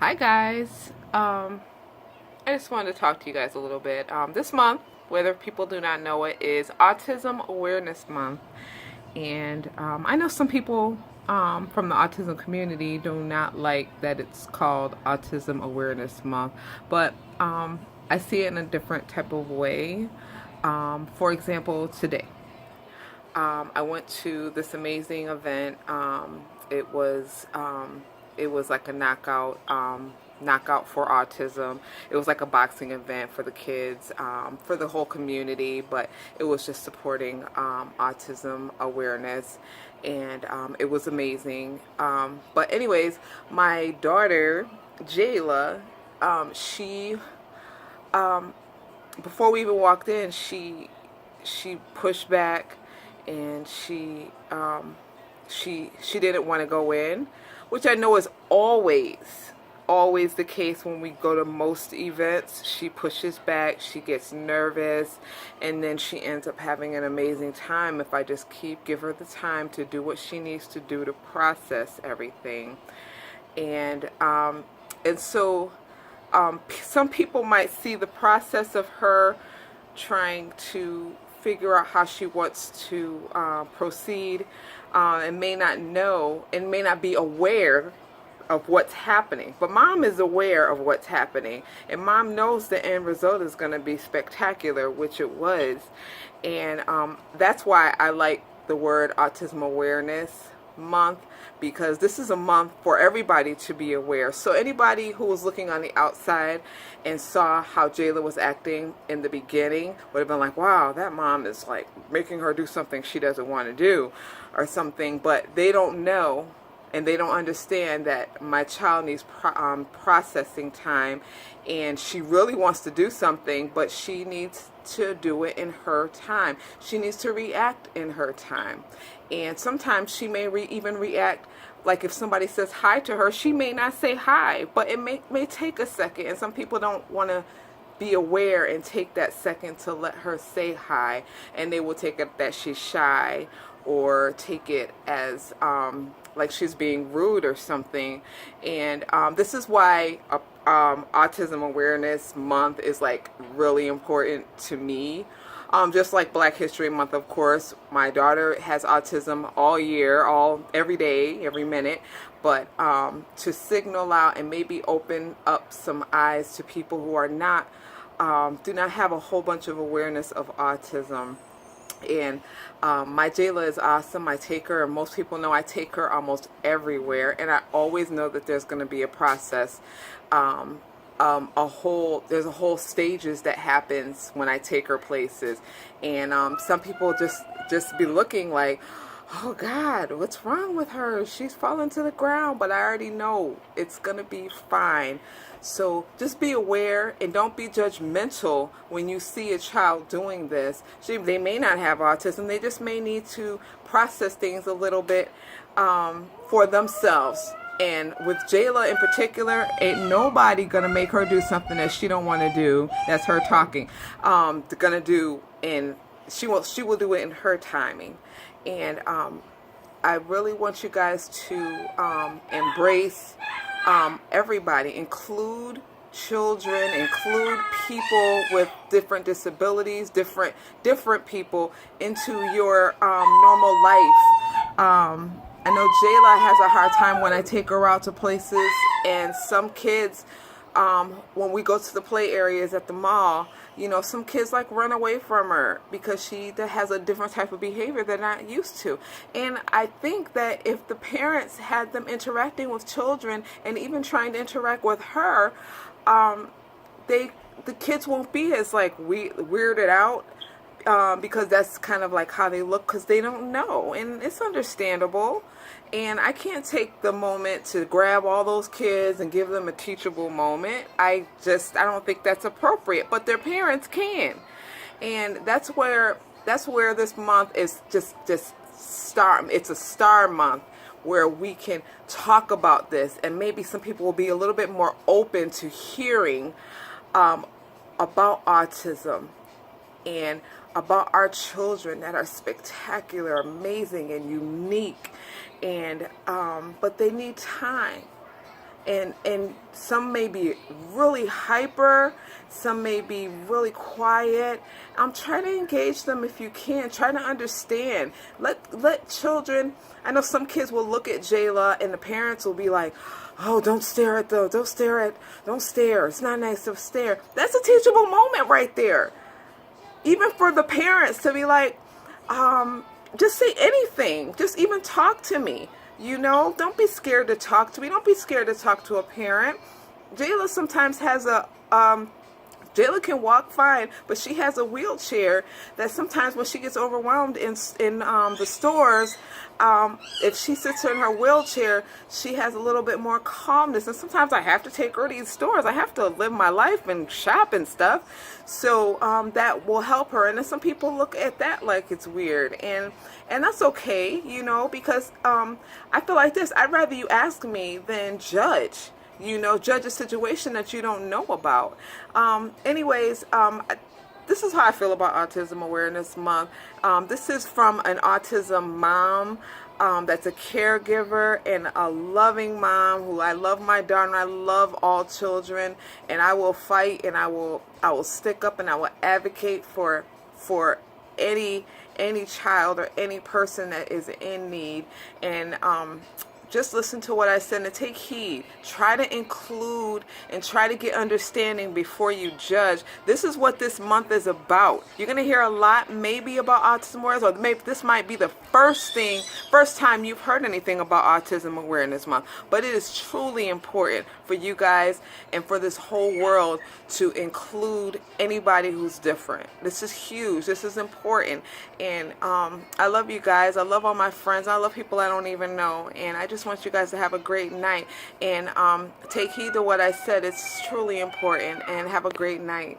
Hi guys. I just wanted to talk to you guys a little bit. This month, whether people do not know it, is Autism Awareness Month, and I know some people from the autism community do not like that it's called Autism Awareness Month, but I see it in a different type of way. For example, today. I went to this amazing event. It was it was like a knockout for autism. It was like a boxing event for the kids, for the whole community, but it was just supporting autism awareness, and it was amazing. But anyways, my daughter Jayla, she before we even walked in, she pushed back, and she didn't want to go in, which I know is always the case when we go to most events. She pushes back, she gets nervous, and then she ends up having an amazing time if I just give her the time to do what she needs to do to process everything. And some people might see the process of her trying to figure out how she wants to proceed, and may not know and may not be aware of what's happening. But mom is aware of what's happening, and mom knows the end result is going to be spectacular, which it was. And that's why I like the word Autism Awareness Month, because this is a month for everybody to be aware. So anybody who was looking on the outside and saw how Jayla was acting in the beginning would have been like, wow, that mom is like making her do something she doesn't want to do or something. But they don't know, and they don't understand that my child needs processing time, and she really wants to do something, but she needs to do it in her time. She needs to react in her time. And sometimes she may even react, like if somebody says hi to her, she may not say hi, but it may take a second, and some people don't want to be aware and take that second to let her say hi, and they will take it that she's shy, or take it as like she's being rude or something. And this is why Autism Awareness Month is like really important to me. Just like Black History Month, of course. My daughter has autism all year, every day, every minute. But to signal out and maybe open up some eyes to people who are not, do not have a whole bunch of awareness of autism. And my Jayla is awesome. I take her, and most people know I take her almost everywhere, and I always know that there's going to be a process. There's a whole stages that happens when I take her places, and some people just be looking like, oh God, what's wrong with her? She's falling to the ground. But I already know it's gonna be fine. So just be aware, and don't be judgmental when you see a child doing this. They may not have autism. They just may need to process things a little bit for themselves. And with Jayla in particular, ain't nobody gonna make her do something that she don't want to do. That's her talking. Gonna do, and she will do it in her timing. And I really want you guys to embrace everybody, include children, include people with different disabilities, different people into your normal life. I know Jayla has a hard time when I take her out to places, and some kids, when we go to the play areas at the mall, some kids like run away from her because she has a different type of behavior they're not used to. And I think that if the parents had them interacting with children and even trying to interact with her, the kids won't be as like weirded out. Because that's kind of like how they look, because they don't know, and it's understandable. And I can't take the moment to grab all those kids and give them a teachable moment. I don't think that's appropriate, but their parents can. And that's where this month is just star. It's a star month where we can talk about this, and maybe some people will be a little bit more open to hearing about autism and about our children that are spectacular, amazing, and unique. And but they need time. and some may be really hyper, some may be really quiet. Try to engage them if you can. Try to understand. Let children. I know some kids will look at Jayla and the parents will be like, "Oh, don't stare at them. Don't stare. It's not nice to stare." That's a teachable moment right there. Even for the parents to be like, just say anything. Just even talk to me. Don't be scared to talk to me. Don't be scared to talk to a parent. Jayla sometimes has Jayla can walk fine, but she has a wheelchair that sometimes when she gets overwhelmed in the stores, if she sits in her wheelchair, she has a little bit more calmness. And sometimes I have to take her to these stores. I have to live my life and shop and stuff. So that will help her. And then some people look at that like it's weird. And that's okay, because I feel like this. I'd rather you ask me than judge. Judge a situation that you don't know about. Anyways, this is how I feel about Autism Awareness Month. This is from an autism mom that's a caregiver and a loving mom who I love my daughter. I love all children, and I will fight and I will stick up and I will advocate for any child or any person that is in need. And just listen to what I said and take heed. Try to include and try to get understanding before you judge. This is what this month is about. You're going to hear a lot maybe about Autism Awareness, or maybe this might be the first time you've heard anything about Autism Awareness Month. But it is truly important for you guys and for this whole world to include anybody who's different. This is huge. This is important. And I love you guys. I love all my friends. I love people I don't even know. And I just want you guys to have a great night. And take heed to what I said. It's truly important. And have a great night.